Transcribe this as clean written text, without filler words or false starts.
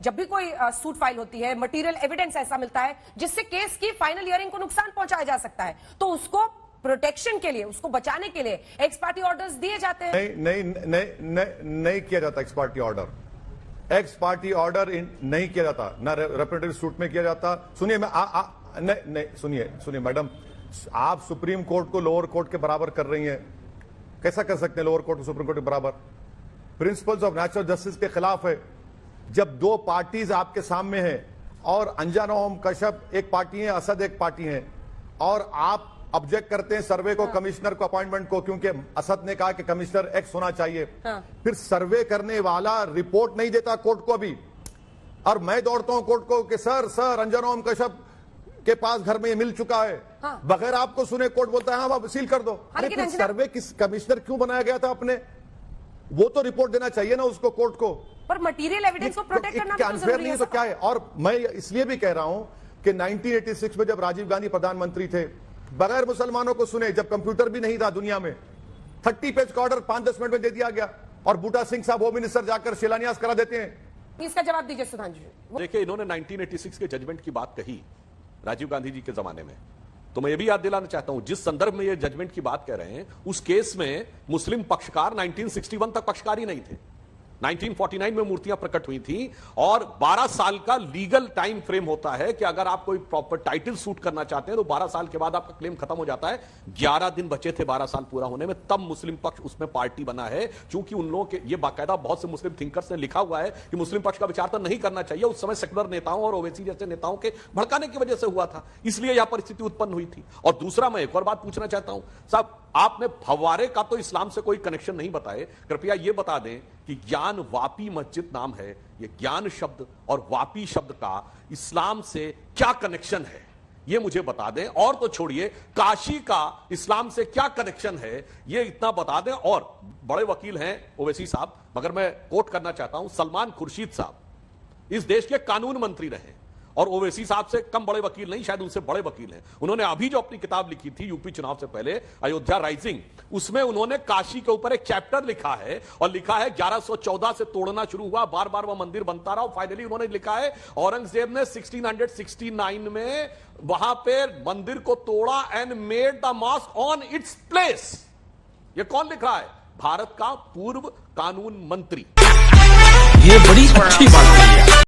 जब भी कोई सूट फाइल होती है, मटेरियल एविडेंस ऐसा मिलता है जिससे केस की फाइनल हियरिंग को नुकसान पहुंचाया जा सकता है, तो उसको प्रोटेक्शन के लिए, उसको बचाने के लिए एक्स पार्टी ऑर्डर्स दिए जाते हैं। नहीं किया जाता x party order. X party order नहीं किया जाता, ना रिप्रेजेंटेटिव सूट में किया जाता। सुनिए, मैं नहीं सुनिए मैडम, आप सुप्रीम कोर्ट को लोअर कोर्ट के बराबर कर रही हैं। कैसा कर सकते हैं लोअर कोर्ट को सुप्रीम कोर्ट के बराबर? प्रिंसिपल्स ऑफ नेचुरल जस्टिस के खिलाफ है। जब दो पार्टीज आपके सामने हैं और अंजना ओम कश्यप एक पार्टी है, असद एक पार्टी है, और आप ऑब्जेक्ट करते हैं सर्वे को, कमिश्नर को, अपॉइंटमेंट को, क्योंकि असद ने कहा कि कमिश्नर एक्स होना चाहिए। फिर सर्वे करने वाला रिपोर्ट नहीं देता कोर्ट को भी, और मैं दौड़ता हूं कोर्ट को कि सर अंजना ओम कश्यप के पास घर में ये मिल चुका है। बगैर आपको सुने कोर्ट बोलता है हाँ आप सील कर दो। अरे फिर सर्वे किस कमिश्नर क्यों बनाया गया था आपने? वो तो रिपोर्ट देना चाहिए ना उसको, कोर्ट को। पर मटेरियल एविडेंस को प्रोटेक्ट करना भी अनफेयर नहीं है तो क्या है? और मैं इसलिए भी कह रहा हूं कि 1986 में जब राजीव गांधी प्रधानमंत्री थे, बगैर मुसलमानों को सुने, जब कंप्यूटर भी नहीं था दुनिया में, 30 पेज का ऑर्डर 5-10 मिनट में दे दिया गया, और बूटा सिंह साहब होम मिनिस्टर जाकर शिलान्यास करा देते हैं। इसका जवाब दीजिए सुधांशु जी। देखिए, इन्होंने 1986 के जजमेंट की बात कही राजीव गांधी जी के जमाने में, तो मैं ये भी याद दिलाना चाहता हूं, जिस संदर्भ में ये जजमेंट की बात कर रहे हैं, उस केस में मुस्लिम पक्षकार 1961 तक पक्षकारी नहीं थे। 1949 में मूर्तियां प्रकट हुई थी, और 12 साल का लीगल टाइम फ्रेम होता है कि अगर आप कोई प्रॉपर टाइटल सूट करना चाहते हैं तो 12 साल के बाद आपका क्लेम खत्म हो जाता है। 11 दिन बचे थे 12 साल पूरा होने में, तब मुस्लिम पक्ष उसमें पार्टी बना है। चूंकि उन लोगों के, ये बाकायदा बहुत से मुस्लिम थिंकर्स ने लिखा हुआ है कि मुस्लिम पक्ष का विचार तो नहीं करना चाहिए, उस समय सेकुलर नेताओं और ओवैसी जैसे नेताओं के भड़काने की वजह से हुआ था, इसलिए यह परिस्थिति उत्पन्न हुई थी। और दूसरा, मैं एक और बात पूछना चाहता हूं साहब, आपने फव्वारे का तो इस्लाम से कोई कनेक्शन नहीं बताए, कृपया यह बता दें कि ज्ञान वापी मस्जिद नाम है, ये ज्ञान शब्द और वापी शब्द का इस्लाम से क्या कनेक्शन है, ये मुझे बता दें। और तो छोड़िए, काशी का इस्लाम से क्या कनेक्शन है, ये इतना बता दें। और बड़े वकील हैं ओवैसी साहब, मगर मैं कोट करना चाहता हूं, सलमान खुर्शीद साहब इस देश के कानून मंत्री रहे, और ओवैसी साहब से कम बड़े वकील नहीं, शायद उनसे बड़े वकील हैं। उन्होंने अभी जो अपनी किताब लिखी थी यूपी चुनाव से पहले, अयोध्या राइजिंग, उसमें उन्होंने काशी के ऊपर एक चैप्टर लिखा है, और लिखा है 1114 से तोड़ना शुरू हुआ, बार बार वह मंदिर बनता रहा, और फाइनली उन्होंने लिखा है औरंगजेब ने 1669 में वहां पे मंदिर को तोड़ा and made the mosque on its place. ये कौन लिख रहा है? भारत का पूर्व कानून मंत्री। ये बड़ी अच्छी बात है।